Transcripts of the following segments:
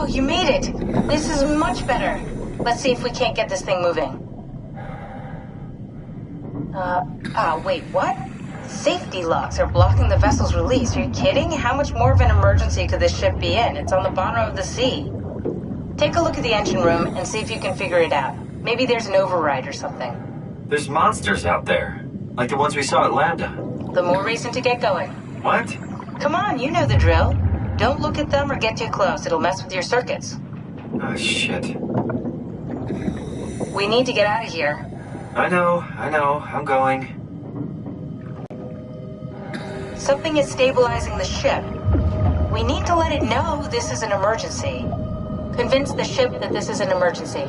You made it. This is much better. Let's see if we can't get this thing moving. Wait, what? Safety locks are blocking the vessel's release. Are you kidding? How much more of an emergency could this ship be in? It's on the bottom of the sea. Take a look at the engine room and see if you can figure it out. Maybe there's an override or something. There's monsters out there, like the ones we saw at Lambda. The more reason to get going. What? Come on, you know the drill. Don't look at them or get too close. It'll mess with your circuits. Oh, shit. We need to get out of here. I know. I'm going. Something is stabilizing the ship. We need to let it know this is an emergency. Convince the ship that this is an emergency.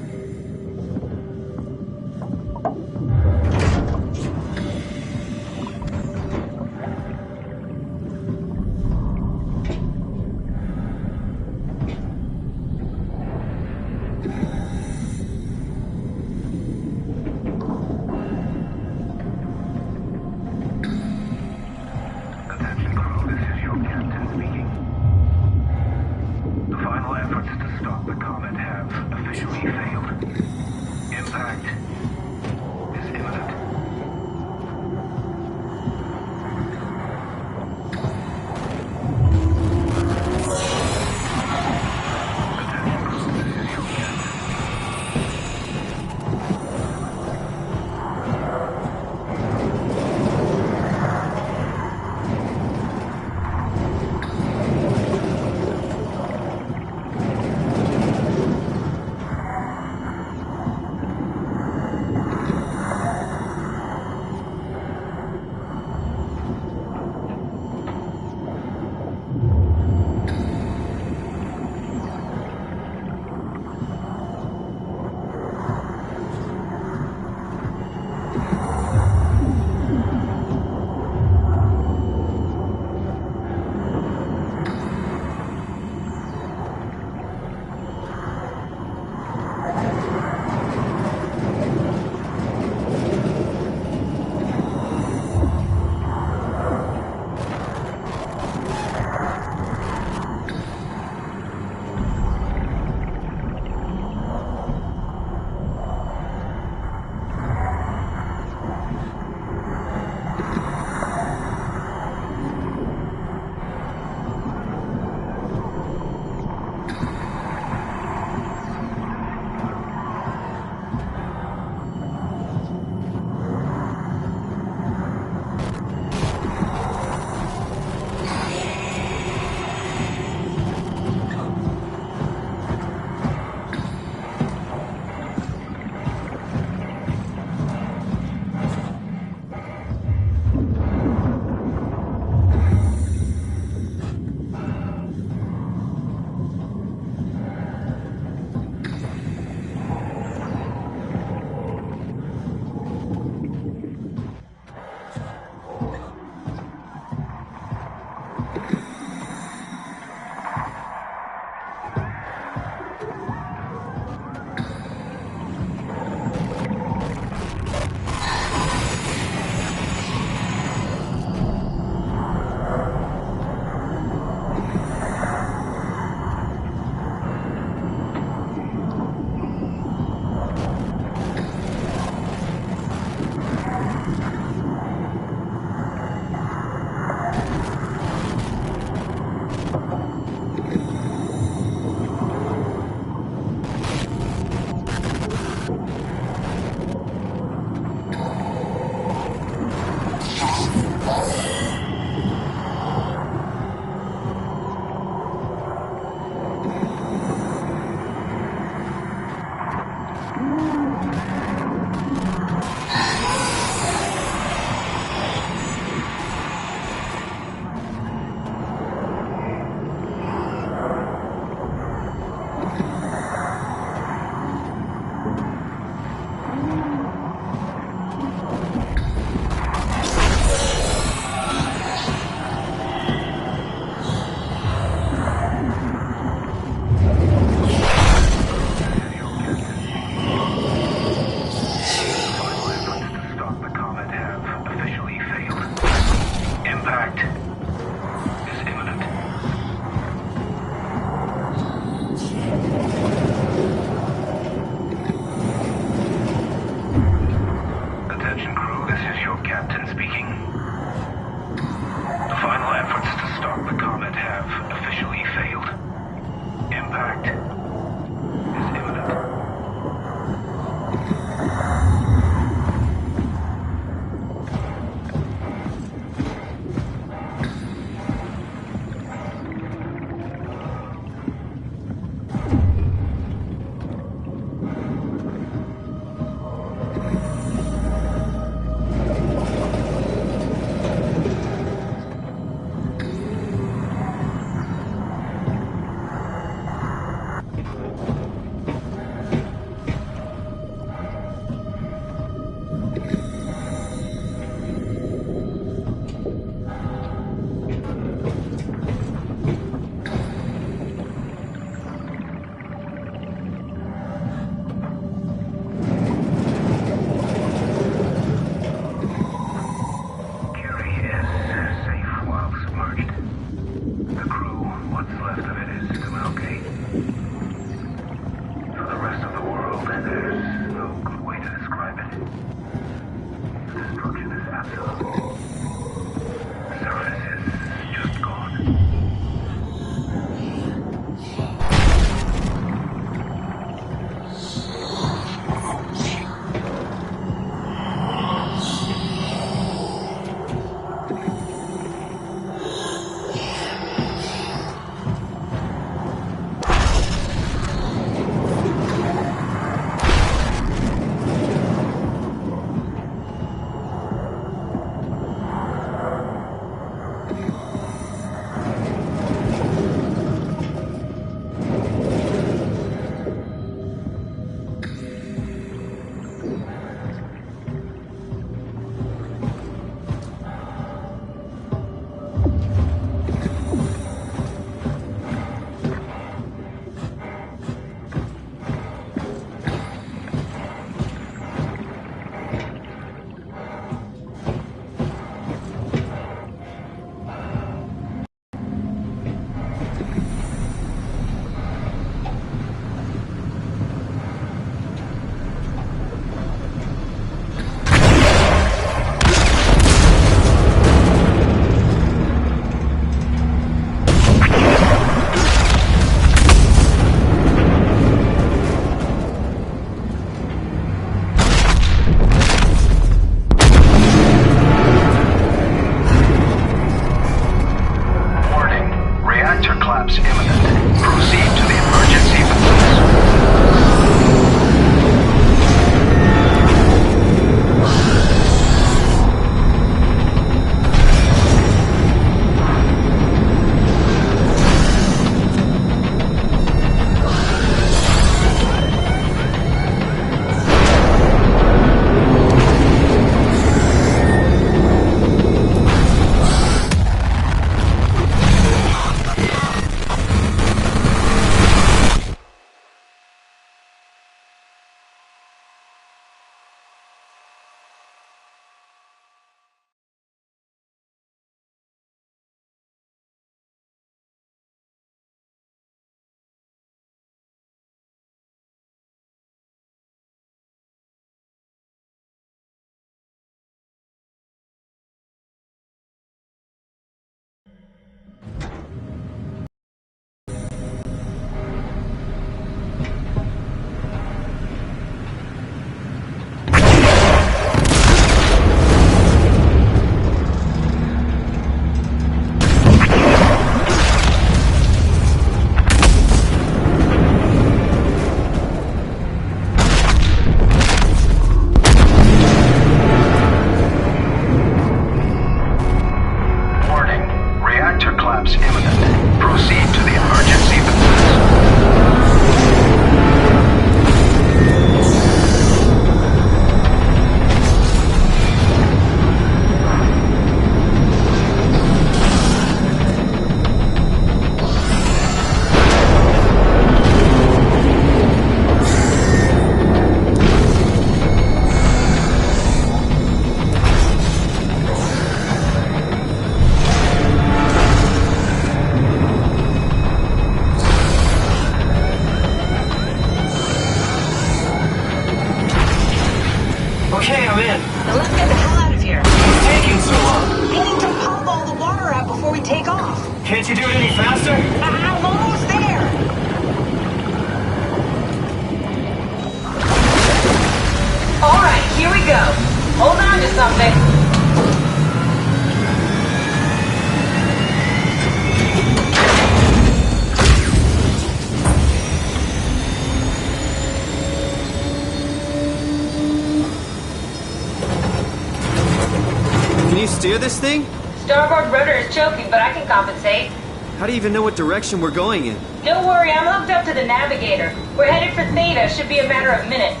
steer this thing? Starboard rudder is choking, but I can compensate. How do you even know what direction we're going in? Don't worry, I'm hooked up to the navigator. We're headed for Theta, should be a matter of minutes.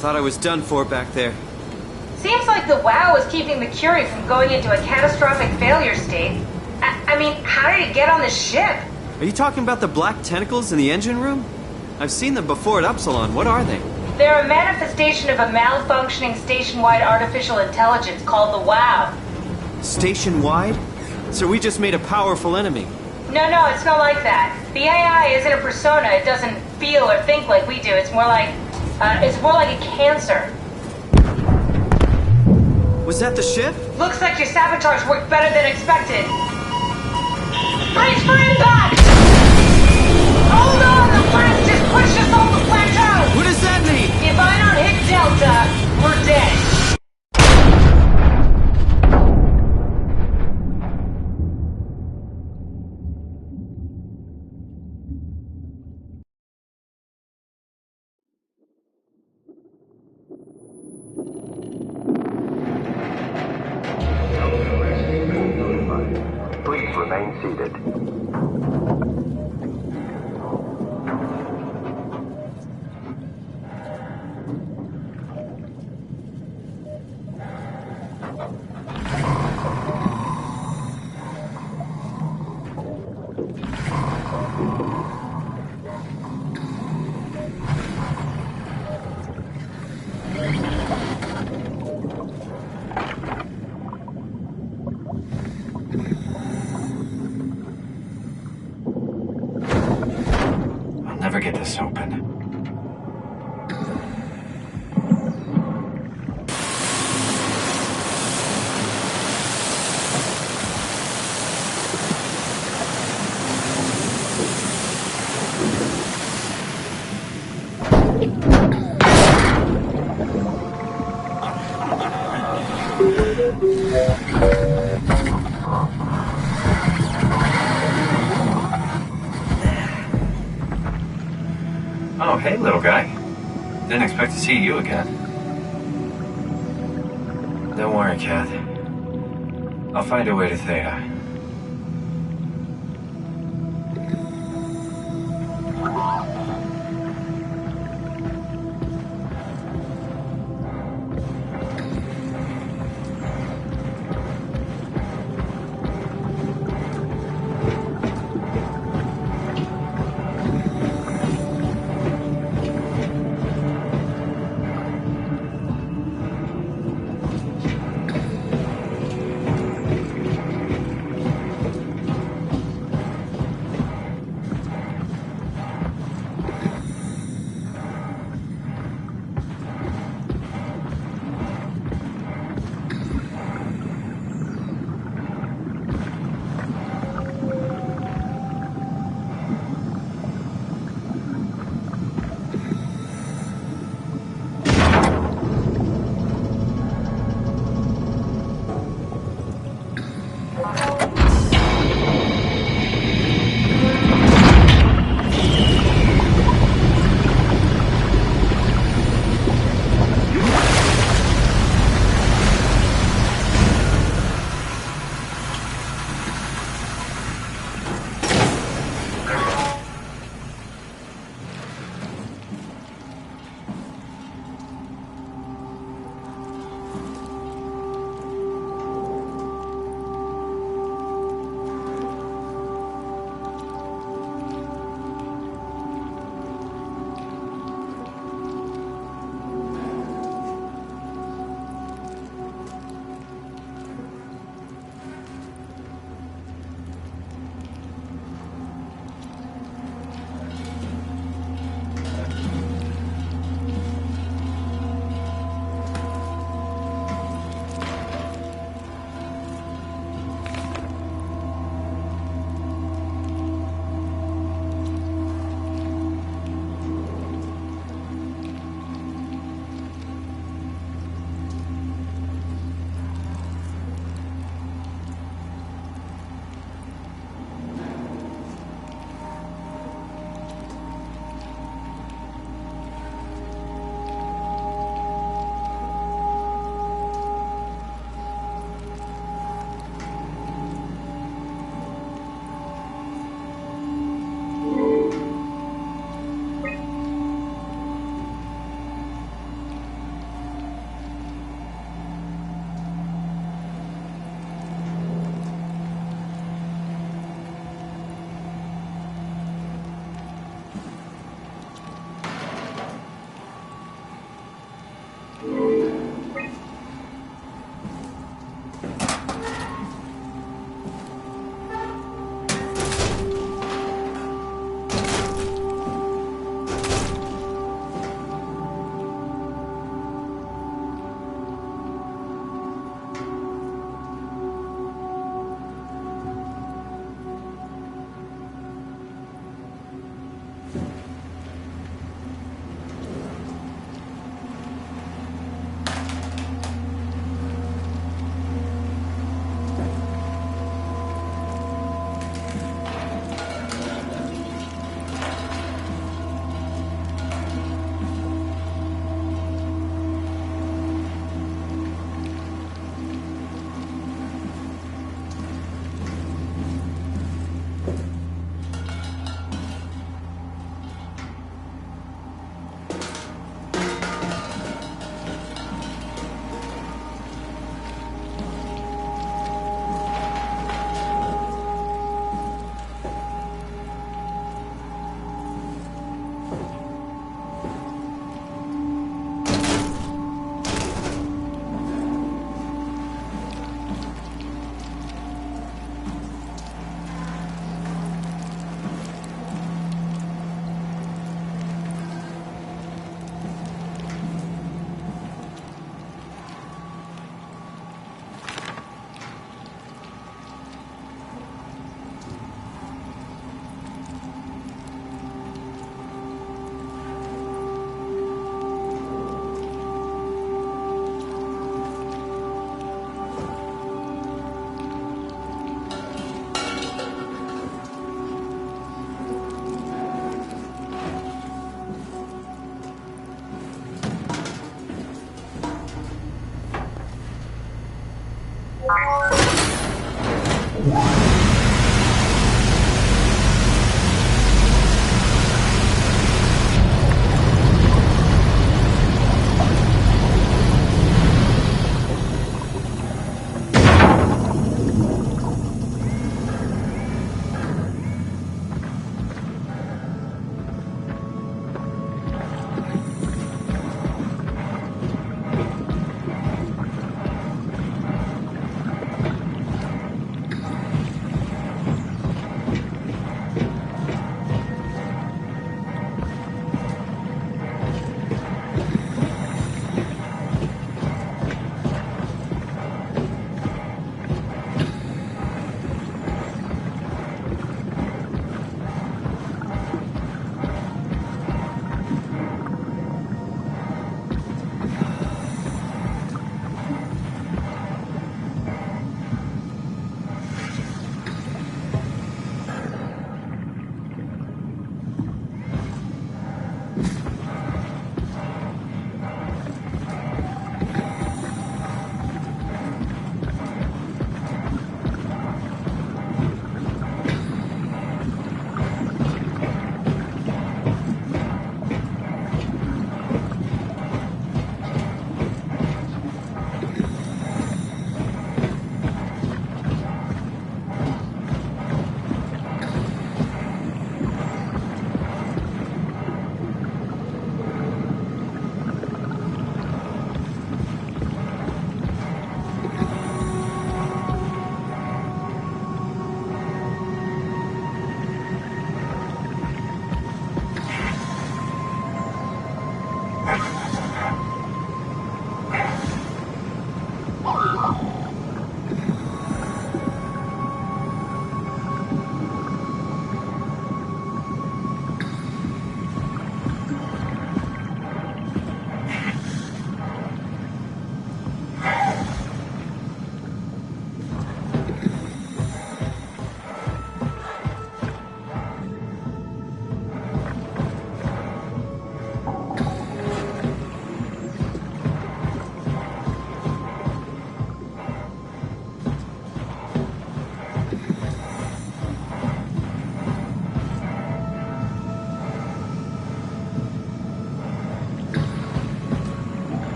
Thought I was done for back there. Seems like the WOW is keeping the Curie from going into a catastrophic failure state. I mean, how did it get on the ship? Are you talking about the black tentacles in the engine room? I've seen them before at Upsilon. What are they? They're a manifestation of a malfunctioning station-wide artificial intelligence called the WOW. Station-wide? So we just made a powerful enemy. No, it's not like that. The AI isn't a persona. It doesn't feel or think like we do. It's more like a cancer. Was that the ship? Looks like your sabotage worked better than expected. Brace for impact! Hold on, the blast just pushed us off the plateau! What does that mean? If I don't hit Delta, we're dead. Please remain seated. I'll never get this open. Oh, hey, little guy. Didn't expect to see you again. Don't worry, Kath. I'll find a way to Theta.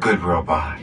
good robot.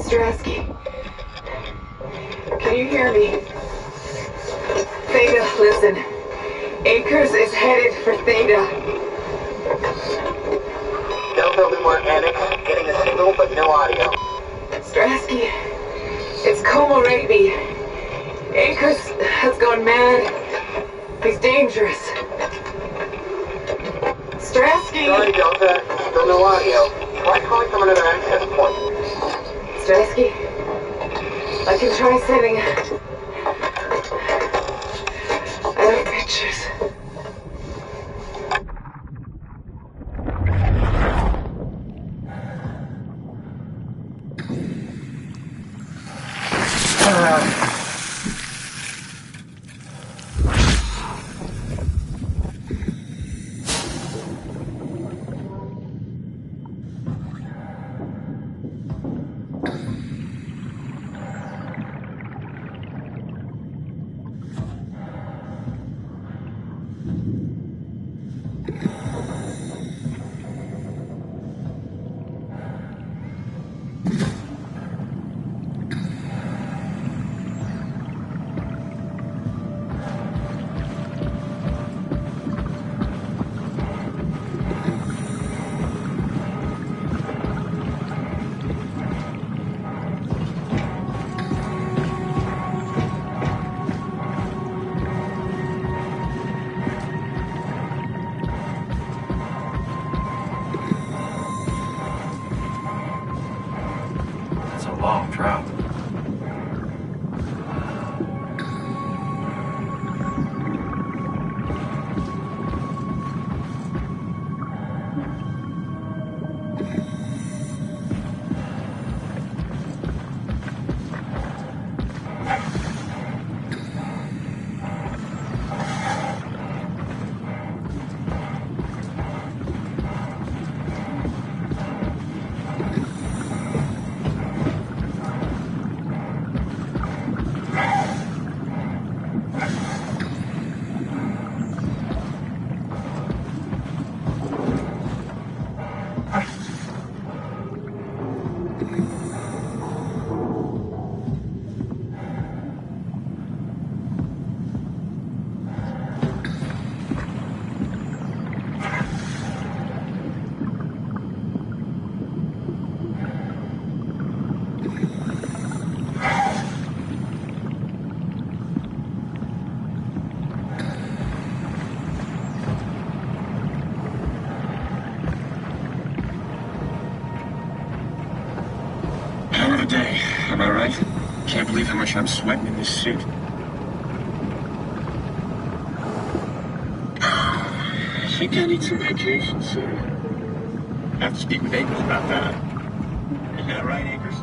Strasky. Can you hear me? Theta, listen. Akers is headed for Theta. Delta Lumar Annex, getting a signal but no audio. Strasky, it's Como Rigby. Akers has gone mad. He's dangerous. Strasky! Sorry, Delta. Still no audio. Try calling from another access point. Strasky, I can try sending... I have pictures. Long drop. Hell of a day, am I right? Can't believe how much I'm sweating in this suit. I think I need some vacation soon. I have to speak with Akers about that. Isn't that right, Akers?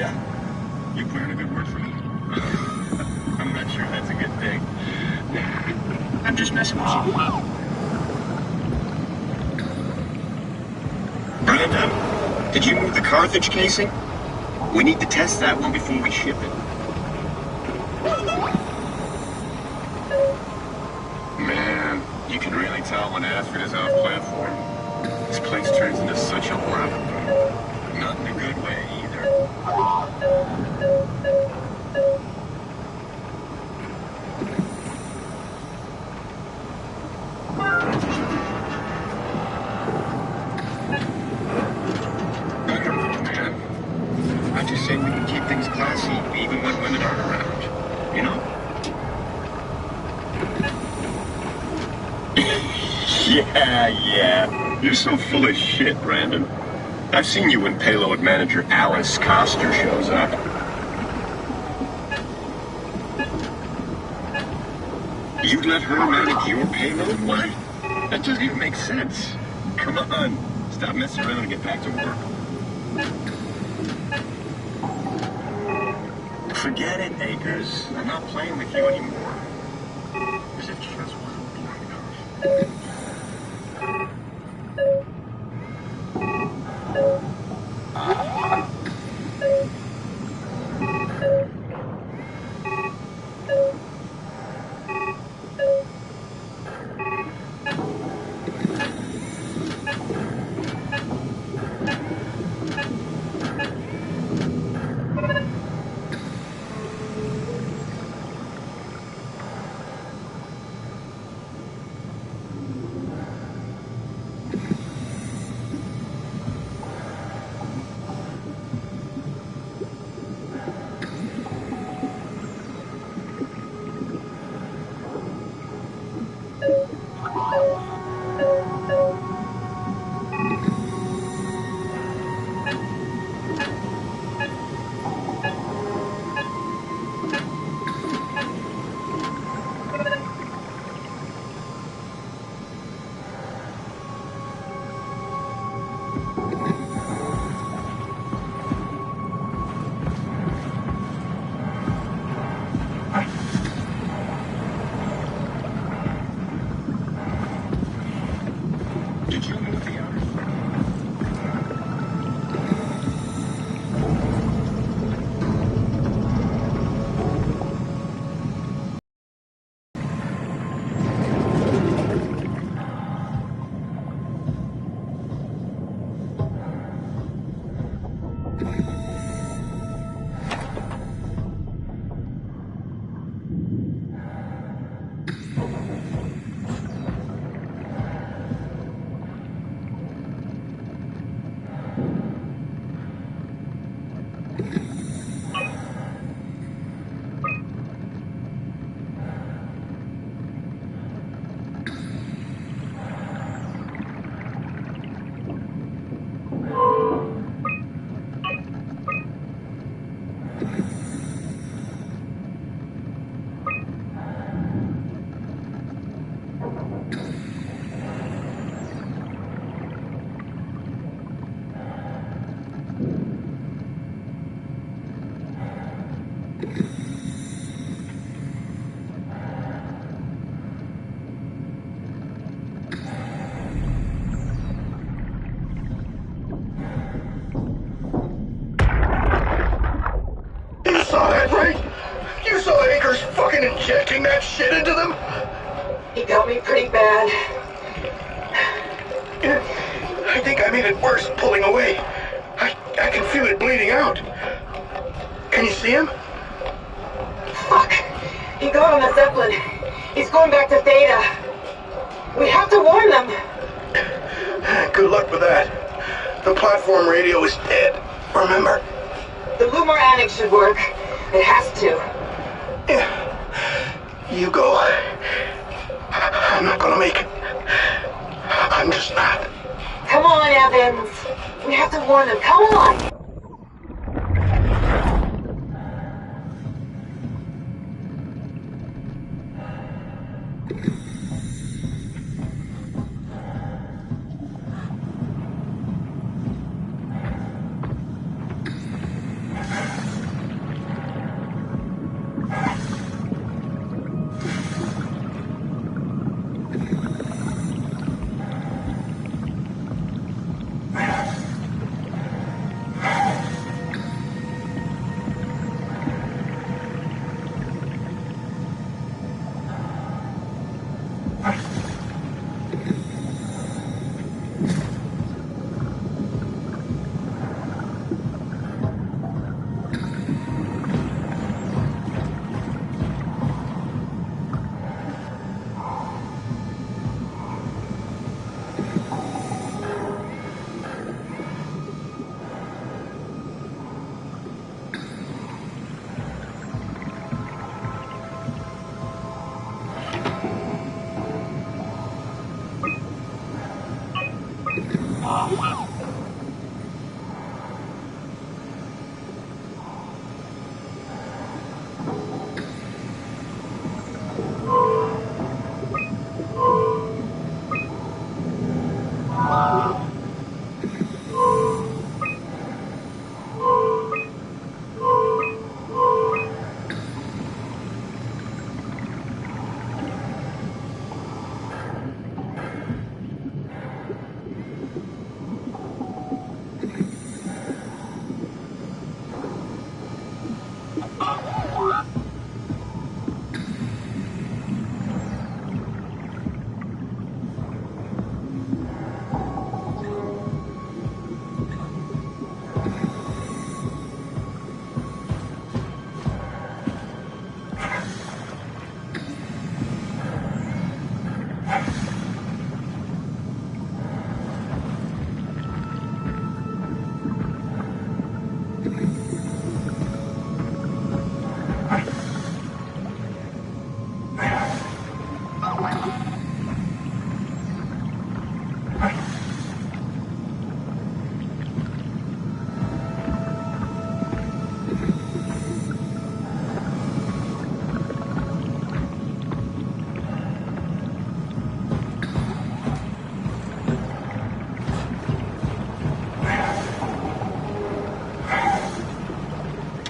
ya. You put in a good word for me? I'm not sure that's a good thing. Nah, I'm just messing with you. Brandon, did you move the Carthage casing? We need to test that one before we ship it. Man, you can really tell when Ashford is off platform. This place turns into such a lavender. Not in a good way either. I don't know, man. I just say we can keep things classy even when women aren't around. You know? Yeah. You're so full of shit, Brandon. I've seen you when payload manager Alice Coster shows up. You'd let her manage your payload? What? That doesn't even make sense. Come on. Stop messing around and get back to work. Forget it, Akers. I'm not playing with you anymore. As if trust wasn't boring enough. Did you move the outer? Saw that, right? You saw Akers fucking injecting that shit into them? He got me pretty bad. I think I made it worse pulling away. I can feel it bleeding out. Can you see him? Fuck. He got on the Zeppelin. He's going back to Theta. We have to warn them. Good luck with that. The platform radio is dead, remember? The Lumar Annex should work. It has to. Yeah. You go. I'm not gonna make it. I'm just not. Come on, Evans. We have to warn them. Come on.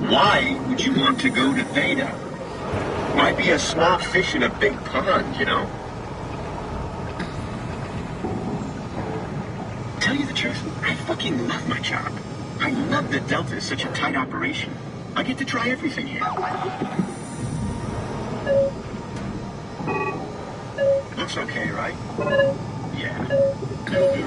Why would you want to go to Theta? Might be a small fish in a big pond, you know? Tell you the truth, I fucking love my job. I love that Delta is such a tight operation. I get to try everything here. Looks okay, right? Yeah. It'll do.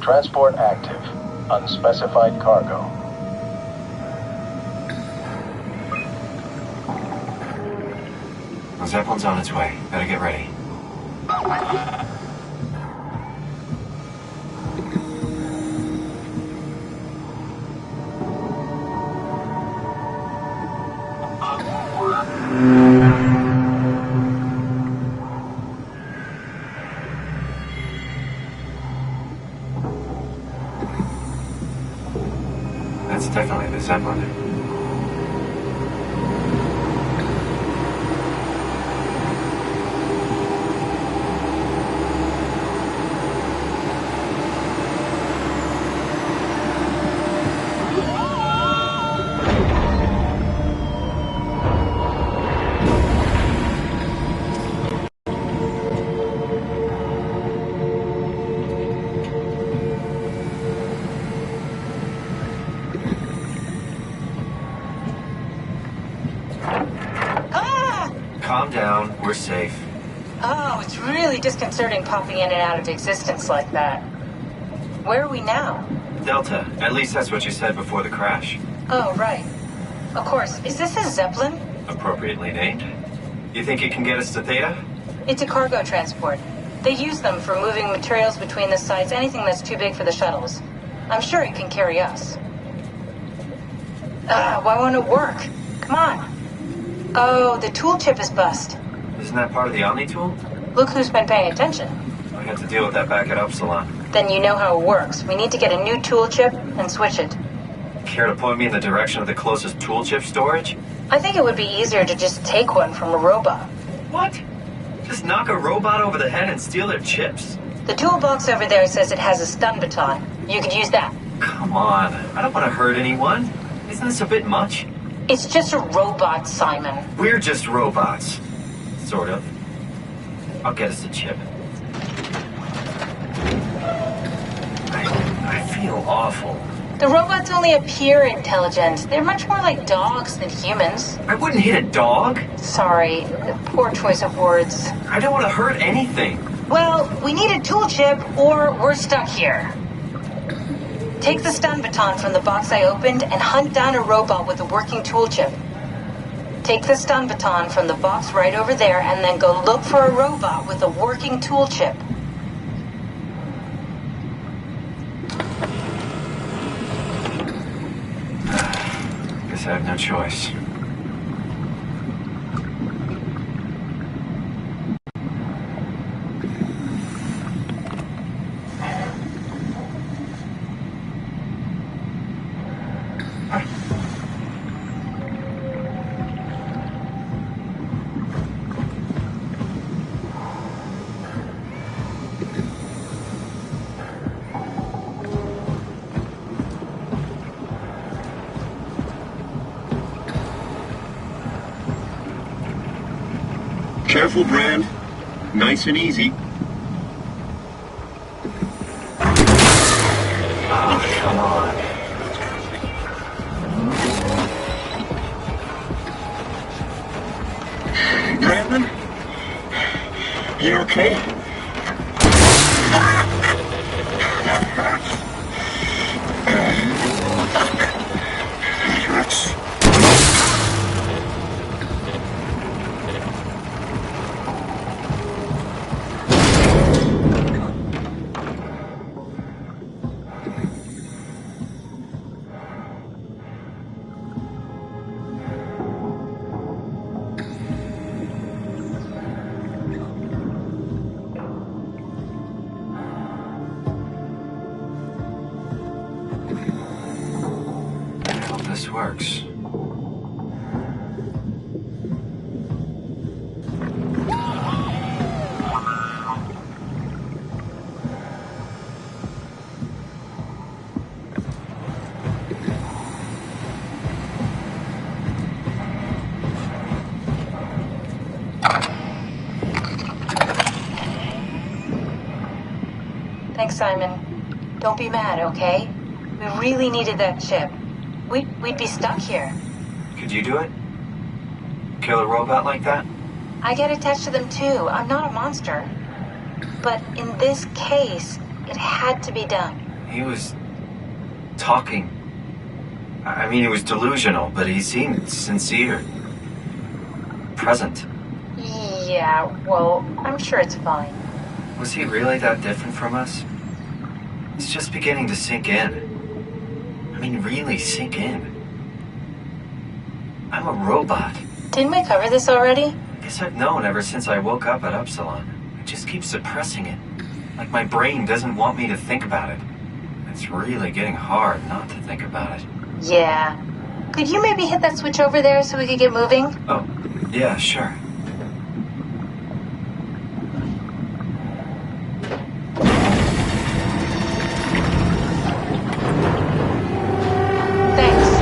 Transport active. Unspecified cargo. The Zeppelin's on its way. Better get ready. That's definitely the Zeppelin. Calm down. We're safe. Oh, it's really disconcerting popping in and out of existence like that. Where are we now? Delta. At least that's what you said before the crash. Oh, right. Of course. Is this a Zeppelin? Appropriately named. You think it can get us to Theta? It's a cargo transport. They use them for moving materials between the sites, anything that's too big for the shuttles. I'm sure it can carry us. Why won't it work? Come on. Oh, the tool chip is bust. Isn't that part of the Omni tool? Look who's been paying attention. I had to deal with that back at Upsilon. Then you know how it works. We need to get a new tool chip and switch it. Care to point me in the direction of the closest tool chip storage? I think it would be easier to just take one from a robot. What? Just knock a robot over the head and steal their chips? The toolbox over there says it has a stun baton. You could use that. Come on. I don't want to hurt anyone. Isn't this a bit much? It's just a robot, Simon. We're just robots. Sort of. I'll get us a chip. I feel awful. The robots only appear intelligent. They're much more like dogs than humans. I wouldn't hit a dog. Sorry, poor choice of words. I don't want to hurt anything. Well, we need a tool chip or we're stuck here. Take the stun baton from the box I opened and hunt down a robot with a working tool chip. Take the stun baton from the box right over there and then go look for a robot with a working tool chip. Guess I have no choice. Careful, Brand. Nice and easy. Oh, come on. Brandon? You okay? works. Thanks, Simon. Don't be mad, okay? We really needed that chip. We'd be stuck here. Could you do it? Kill a robot like that? I get attached to them too. I'm not a monster. But in this case, it had to be done. He was talking. I mean, he was delusional, but he seemed sincere. Present. Yeah, well, I'm sure it's fine. Was he really that different from us? It's just beginning to sink in. I mean, really sink in. I'm a robot. Didn't we cover this already? I guess I've known ever since I woke up at Upsilon. I just keep suppressing it. Like my brain doesn't want me to think about it. It's really getting hard not to think about it. Yeah. Could you maybe hit that switch over there so we could get moving? Oh, yeah, sure. Thanks.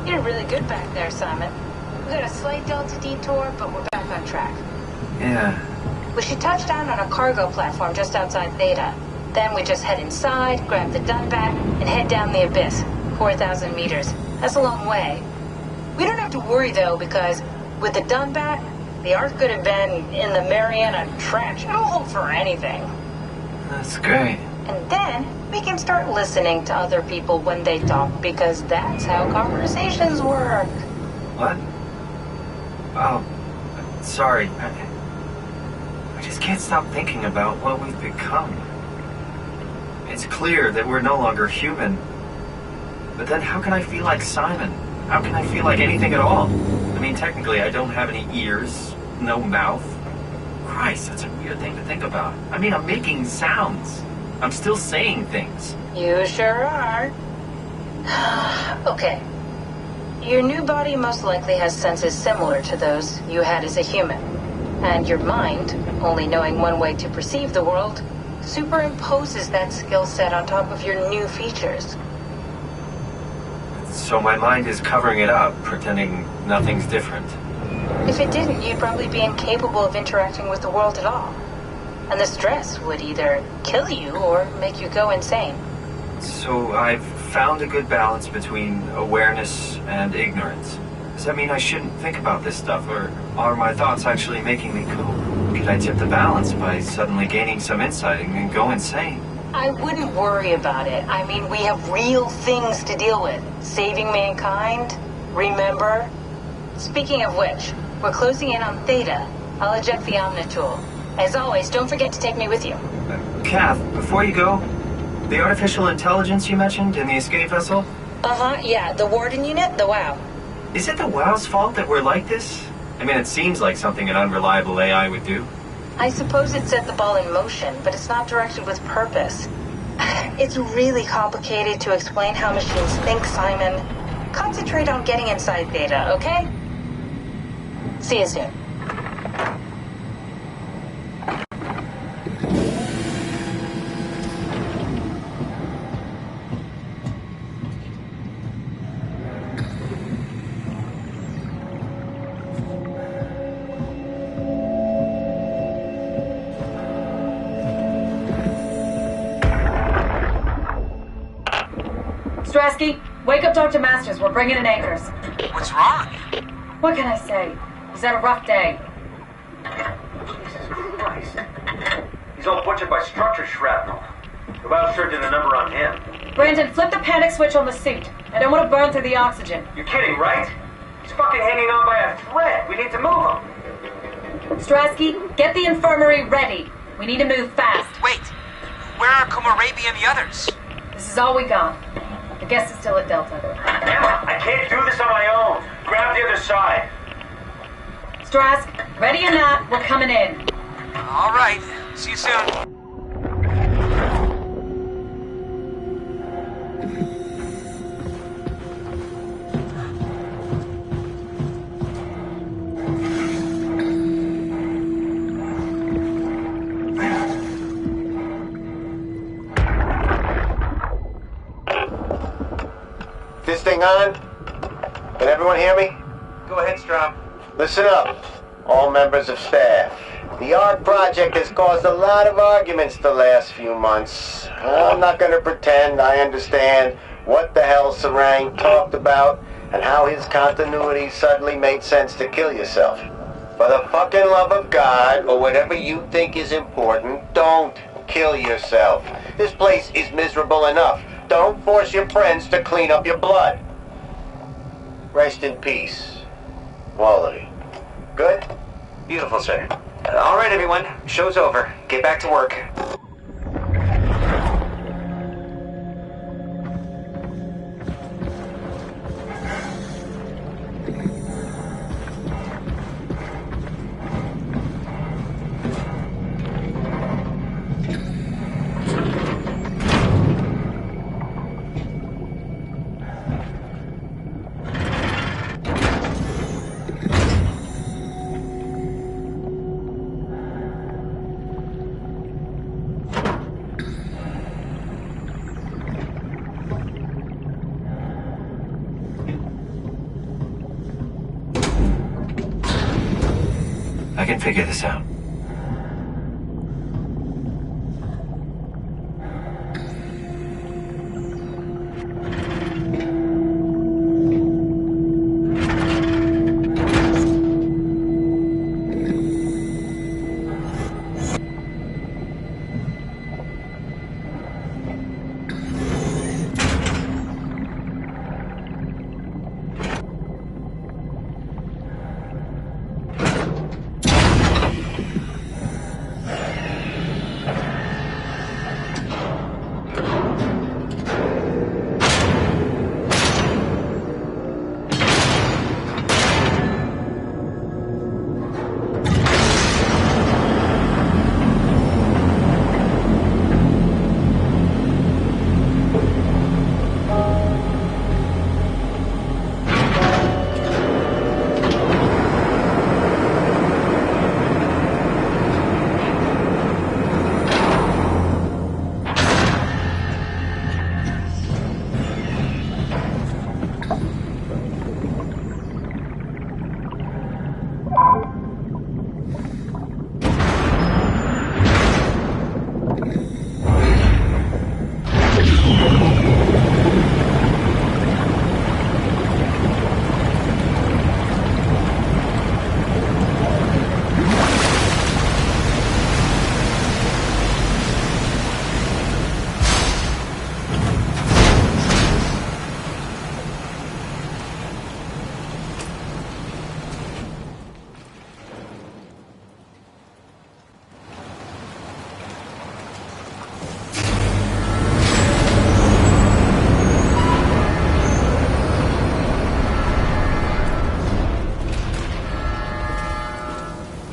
You did really good back there, Simon. We got a slight delta detour, but we're back on track. Yeah. We should touch down on a cargo platform just outside Theta. Then we just head inside, grab the Dunbat, and head down the abyss. 4,000 meters. That's a long way. We don't have to worry, though, because with the Dunbat, the Ark could have been in the Mariana Trench. It'll hold for anything. That's great. And then we can start listening to other people when they talk, because that's how conversations work. What? Oh, sorry. I just can't stop thinking about what we've become. It's clear that we're no longer human. But then how can I feel like Simon? How can I feel like anything at all? I mean, technically, I don't have any ears, no mouth. Christ, that's a weird thing to think about. I mean, I'm making sounds. I'm still saying things. You sure are. Okay. Your new body most likely has senses similar to those you had as a human. And your mind, only knowing one way to perceive the world, superimposes that skill set on top of your new features. So my mind is covering it up, pretending nothing's different. If it didn't, you'd probably be incapable of interacting with the world at all. And the stress would either kill you or make you go insane. So I've found a good balance between awareness and ignorance. Does that mean I shouldn't think about this stuff, or are my thoughts actually making me go? Could I tip the balance by suddenly gaining some insight and go insane? I wouldn't worry about it. I mean, we have real things to deal with. Saving mankind, remember? Speaking of which, we're closing in on Theta. I'll eject the Omnitool. As always, don't forget to take me with you. Kath, before you go, the artificial intelligence you mentioned in the escape vessel? Uh-huh, yeah, the Warden unit, the WOW. Is it the WOW's fault that we're like this? I mean, it seems like something an unreliable AI would do. I suppose it set the ball in motion, but it's not directed with purpose. It's really complicated to explain how machines think, Simon. Concentrate on getting inside Theta, okay? See you soon. Strasky, wake up Dr. Masters. We're bringing in anchors. What's wrong? What can I say? He's had a rough day. Jesus Christ. He's all butchered by structure shrapnel. The lab sure did a number on him. Brandon, flip the panic switch on the suit. I don't want to burn through the oxygen. You're kidding, right? He's fucking hanging on by a thread. We need to move him. Strasky, get the infirmary ready. We need to move fast. Wait, where are Kumarabi and the others? This is all we got. The guest is still at Delta. Emma, I can't do this on my own. Grab the other side. Strask, ready or not, we're coming in. All right, see you soon. This thing on? Can everyone hear me? Go ahead, Strom. Listen up, all members of staff. The ARC project has caused a lot of arguments the last few months. I'm not going to pretend I understand what the hell Sarang talked about and how his continuity suddenly made sense to kill yourself. For the fucking love of God, or whatever you think is important, don't kill yourself. This place is miserable enough. Don't force your friends to clean up your blood. Rest in peace, all of you. Good? Beautiful, sir. All right, everyone. Show's over. Get back to work. I can figure this out.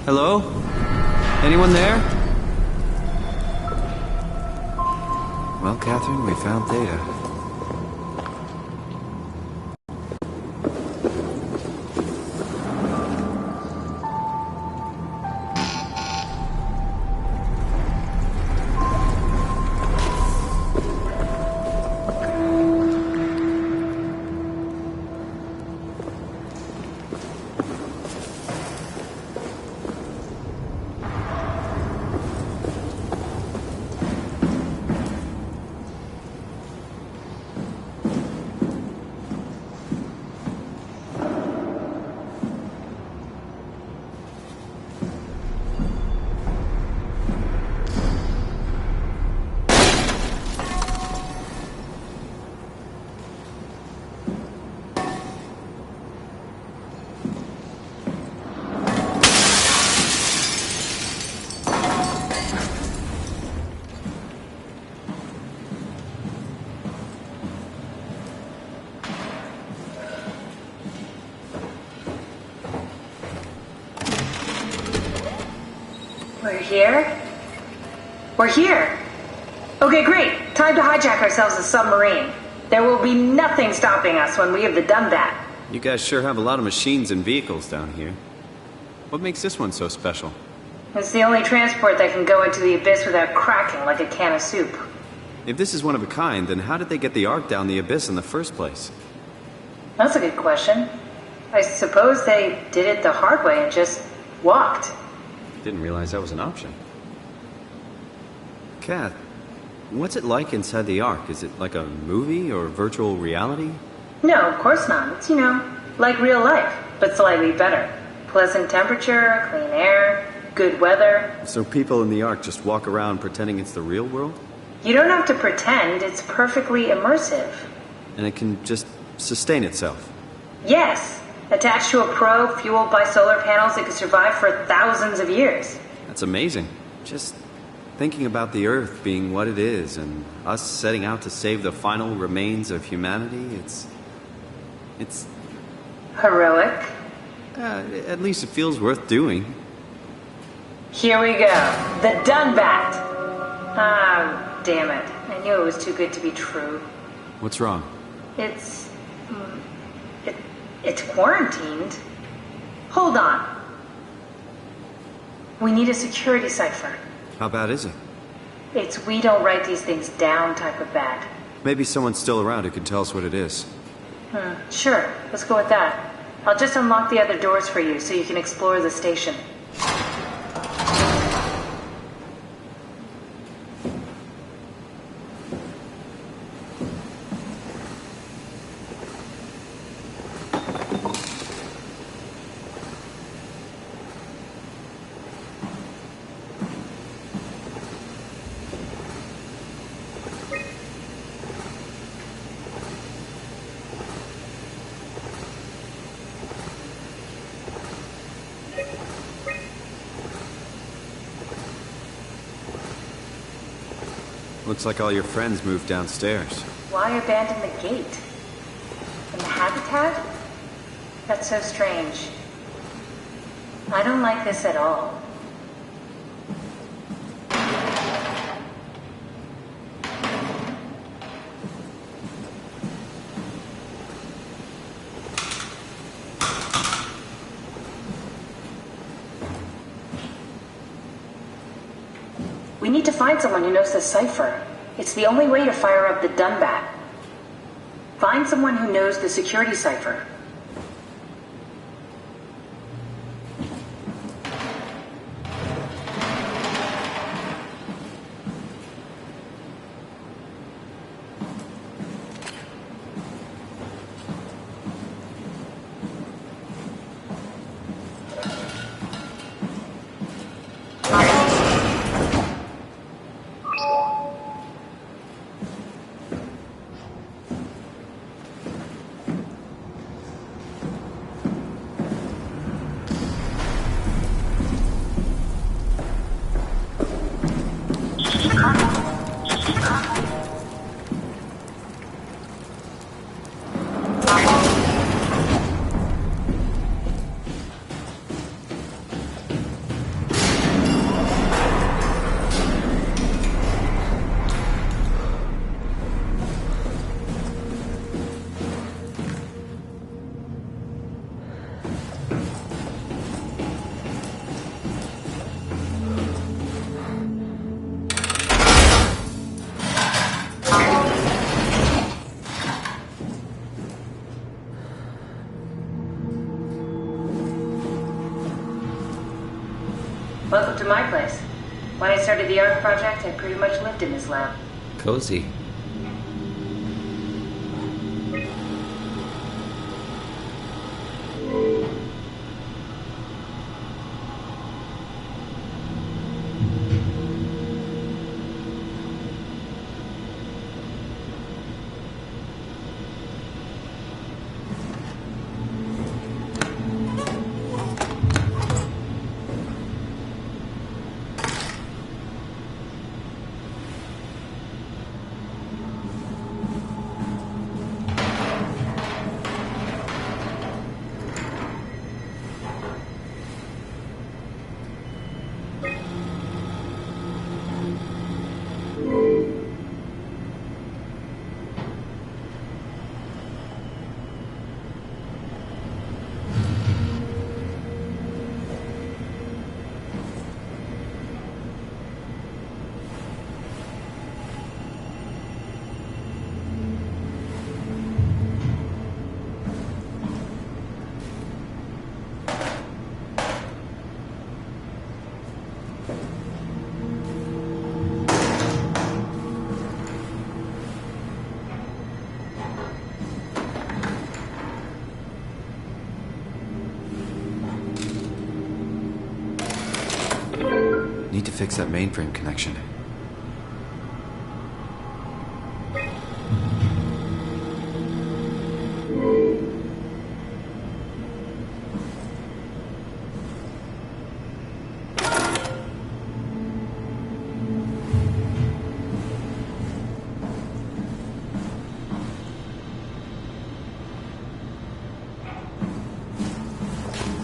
Hello? Anyone there? Well, Catherine, we found Theta. We're here? We're here! Okay, great. Time to hijack ourselves a submarine. There will be nothing stopping us when we have done that. You guys sure have a lot of machines and vehicles down here. What makes this one so special? It's the only transport that can go into the abyss without cracking like a can of soup. If this is one of a kind, then how did they get the Ark down the abyss in the first place? That's a good question. I suppose they did it the hard way and just walked. Didn't realize that was an option. Kath, what's it like inside the Ark? Is it like a movie or virtual reality? No, of course not. It's, like real life, but slightly better. Pleasant temperature, clean air, good weather. So people in the Ark just walk around pretending it's the real world? You don't have to pretend, it's perfectly immersive. And it can just sustain itself? Yes. Attached to a probe fueled by solar panels, it could survive for thousands of years. That's amazing. Just thinking about the Earth being what it is and us setting out to save the final remains of humanity, it's... Heroic? At least it feels worth doing. Here we go. The Dunbat. Ah, damn it. I knew it was too good to be true. What's wrong? It's quarantined. Hold on. We need a security cipher. How bad is it? It's we don't write these things down type of bad. Maybe someone's still around who can tell us what it is. Sure. Let's go with that. I'll just unlock the other doors for you so you can explore the station. Looks like all your friends moved downstairs. Why abandon the gate? And the habitat? That's so strange. I don't like this at all. We need to find someone who knows the cipher. It's the only way to fire up the Dunbat. Find someone who knows the security cipher. Welcome to my place. When I started the art project, I pretty much lived in this lab. Cozy. to fix that mainframe connection.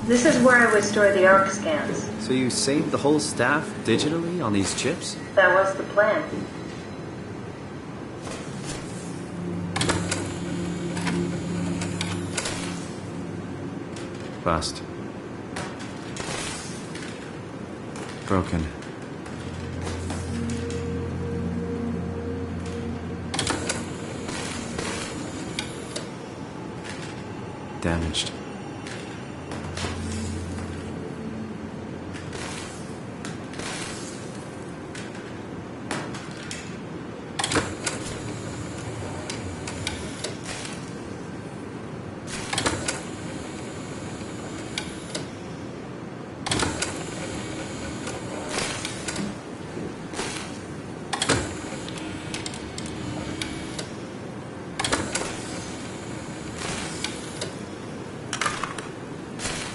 This is where I would store the ARC scans. So you saved the whole staff digitally on these chips? That was the plan. Bust. Broken. Damaged.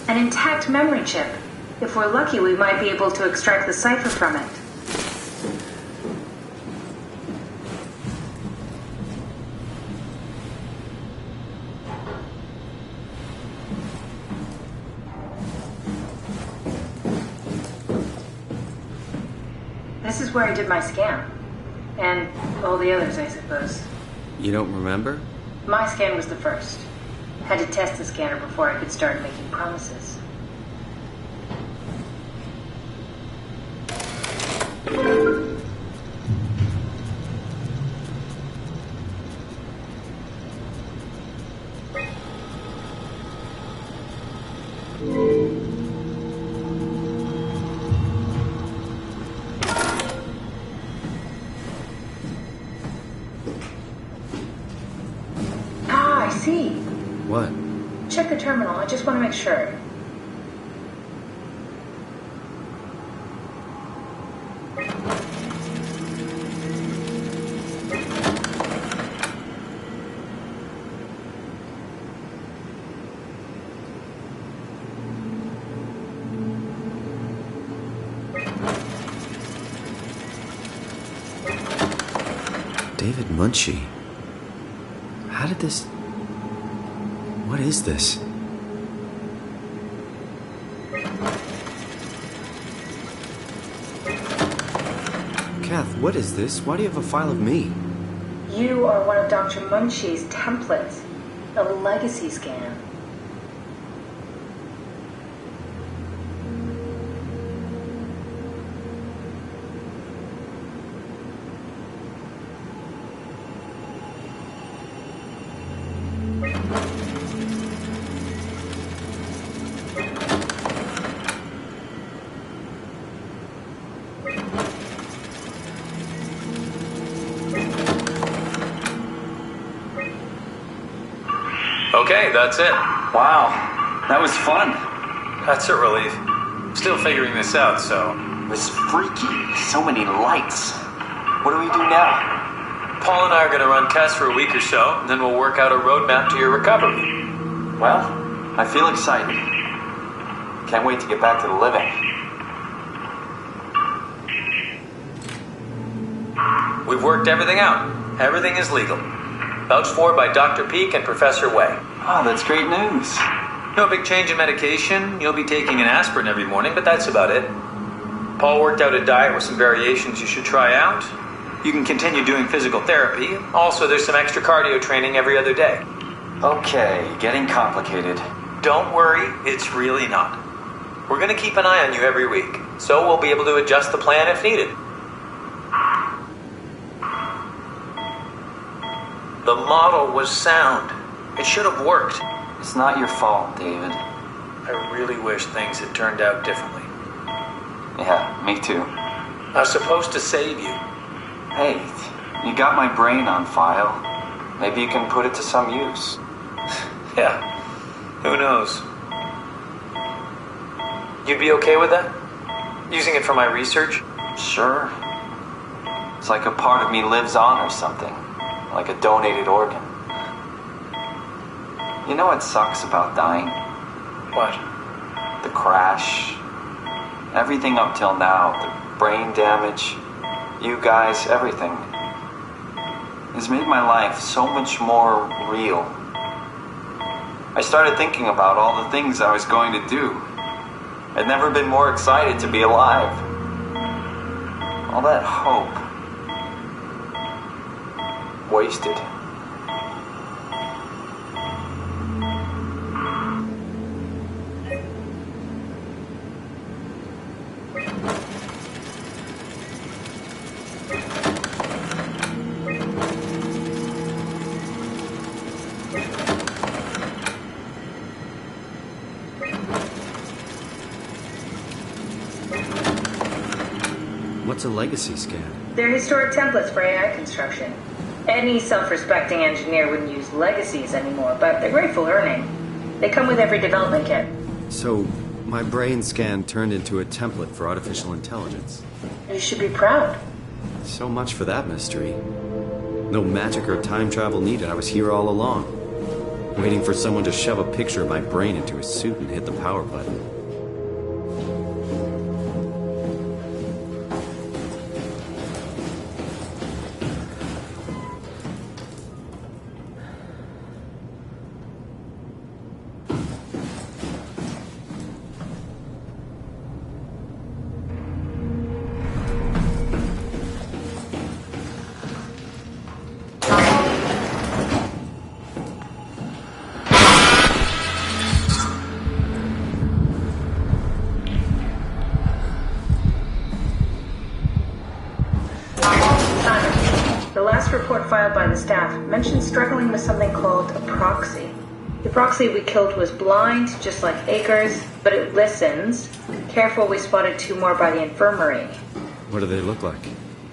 An intact memory chip. If we're lucky, we might be able to extract the cipher from it. This is where I did my scan. And all the others, I suppose. You don't remember? My scan was the first. Had to test the scanner before I could start making promises. Ah, I see. What? Check the terminal. I just want to make sure. David Munchie. How did this... What is this? Kath, what is this? Why do you have a file of me? You are one of Dr. Munchie's templates. A legacy scan. Okay, that's it. Wow, that was fun. That's a relief. Still figuring this out, so... It was freaky. So many lights. What do we do now? Paul and I are going to run tests for a week or so, and then we'll work out a roadmap to your recovery. Well, I feel excited. Can't wait to get back to the living. We've worked everything out. Everything is legal. Vouched for by Dr. Peak and Professor Way. Oh, that's great news. No big change in medication. You'll be taking an aspirin every morning, but that's about it. Paul worked out a diet with some variations you should try out. You can continue doing physical therapy. Also, there's some extra cardio training every other day. Okay, getting complicated. Don't worry, it's really not. We're going to keep an eye on you every week, so we'll be able to adjust the plan if needed. The model was sound. It should have worked. It's not your fault, David. I really wish things had turned out differently. Yeah, me too. I was supposed to save you. Hey, you got my brain on file. Maybe you can put it to some use. Yeah, who knows? You'd be okay with that? Using it for my research? Sure. It's like a part of me lives on or something. Like a donated organ. You know what sucks about dying? What? The crash. Everything up till now. The brain damage. You guys, everything. Has made my life so much more real. I started thinking about all the things I was going to do. I'd never been more excited to be alive. All that hope. Wasted. What's a legacy scan? They're historic templates for AI construction. Any self-respecting engineer wouldn't use legacies anymore, but they're great for learning. They come with every development kit. So, my brain scan turned into a template for artificial intelligence. You should be proud. So much for that mystery. No magic or time travel needed. I was here all along. Waiting for someone to shove a picture of my brain into a suit and hit the power button. The last report filed by the staff mentioned struggling with something called a proxy. The proxy we killed was blind, just like Akers, but it listens. Careful, we spotted 2 more by the infirmary. What do they look like?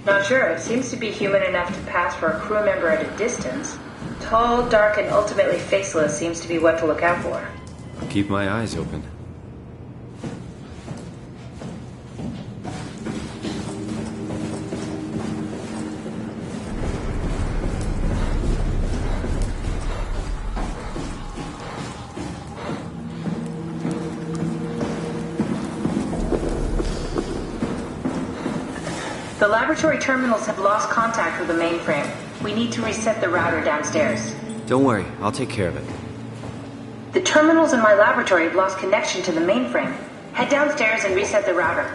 Not sure. It seems to be human enough to pass for a crew member at a distance. Tall, dark, and ultimately faceless seems to be what to look out for. I'll keep my eyes open. The laboratory terminals have lost contact with the mainframe. We need to reset the router downstairs. Don't worry, I'll take care of it. The terminals in my laboratory have lost connection to the mainframe. Head downstairs and reset the router.